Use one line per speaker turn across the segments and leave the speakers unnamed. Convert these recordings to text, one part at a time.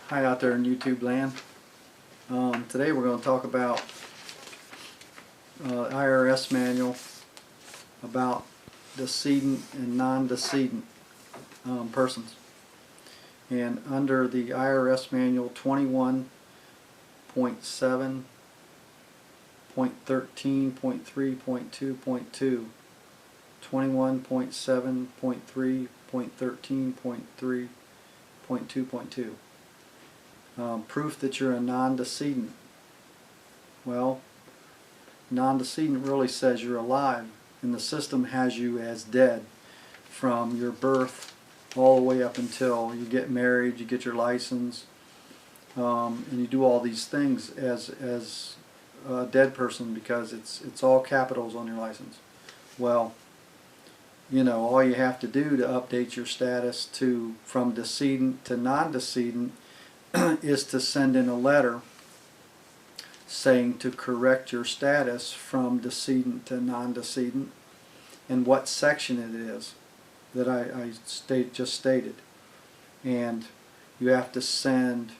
Hi out there in YouTube land. Today we're going to talk about IRS manual about decedent and non-decedent persons. And under the IRS manual 21.7.13.3.2.2, 21.7.3.13.2.2. Proof that you're a non-decedent. Well, non-decedent really says you're alive, and the system has you as dead from your birth all the way up until you get married, you get your license, and you do all these things as a dead person, because it's all capitals on your license. Well, you know, all you have to do to update your status from decedent to non-decedent is to send in a letter saying to correct your status from decedent to non-decedent and what section it is that I just stated. And you have to send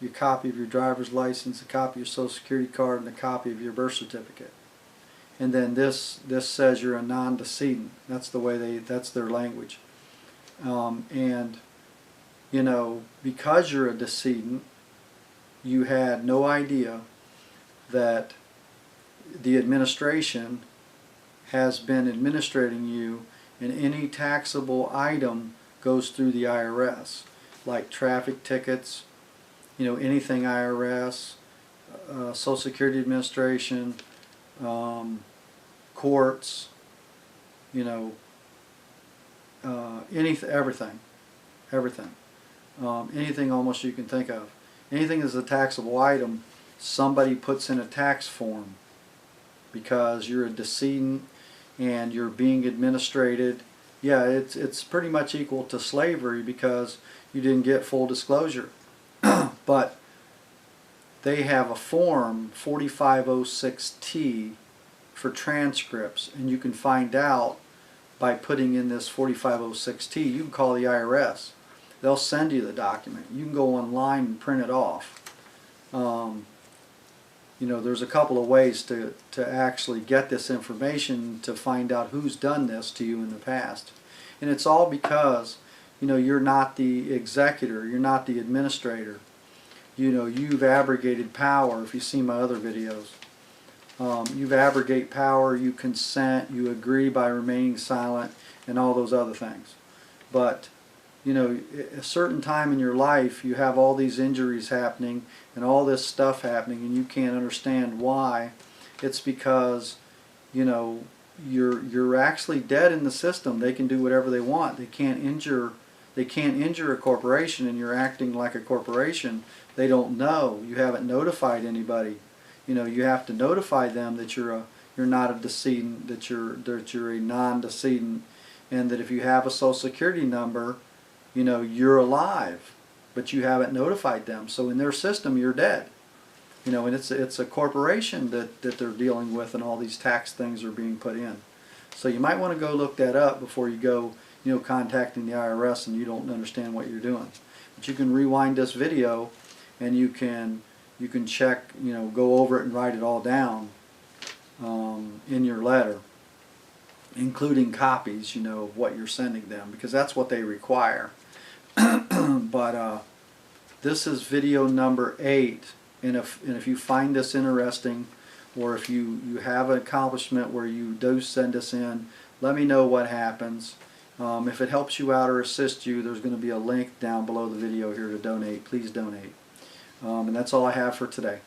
your copy of your driver's license, a copy of your social security card, and a copy of your birth certificate. And then this says you're a non-decedent. That's the way that's their language. And you know, because you're a decedent, you had no idea that the administration has been administrating you, and any taxable item goes through the IRS, like traffic tickets, you know, anything IRS, Social Security Administration, courts, you know, everything. Anything almost you can think of. Anything that's a taxable item, somebody puts in a tax form because you're a decedent and you're being administrated. Yeah, it's pretty much equal to slavery because you didn't get full disclosure. But they have a form 4506T for transcripts, and you can find out by putting in this 4506T. You can call the IRS. They'll send you the document. You can go online and print it off. You know, there's a couple of ways to actually get this information to find out who's done this to you in the past. And it's all because, you know, you're not the executor, you're not the administrator. You know, you've abrogated power. If you see my other videos, you've abrogated power, you consent, you agree by remaining silent, and all those other things. But you know, at a certain time in your life, you have all these injuries happening and all this stuff happening, and you can't understand why. It's because, you know, you're actually dead in the system. They can do whatever they want. They can't injure a corporation, and you're acting like a corporation. They don't know. You haven't notified anybody. You know, you have to notify them that you're not a decedent, that you're a non-decedent, and that if you have a Social Security number, you know, you're alive, but you haven't notified them. So in their system, you're dead. You know, and it's a corporation that they're dealing with, and all these tax things are being put in. So you might want to go look that up before you go, you know, contacting the IRS and you don't understand what you're doing. But you can rewind this video, and you can check, you know, go over it and write it all down in your letter, including copies, you know, of what you're sending them, because that's what they require. But this is video number 8, and if you find this interesting, or if you have an accomplishment where you do send us in, let me know what happens. If it helps you out or assists you, there's going to be a link down below the video here to donate. Please donate. And that's all I have for today.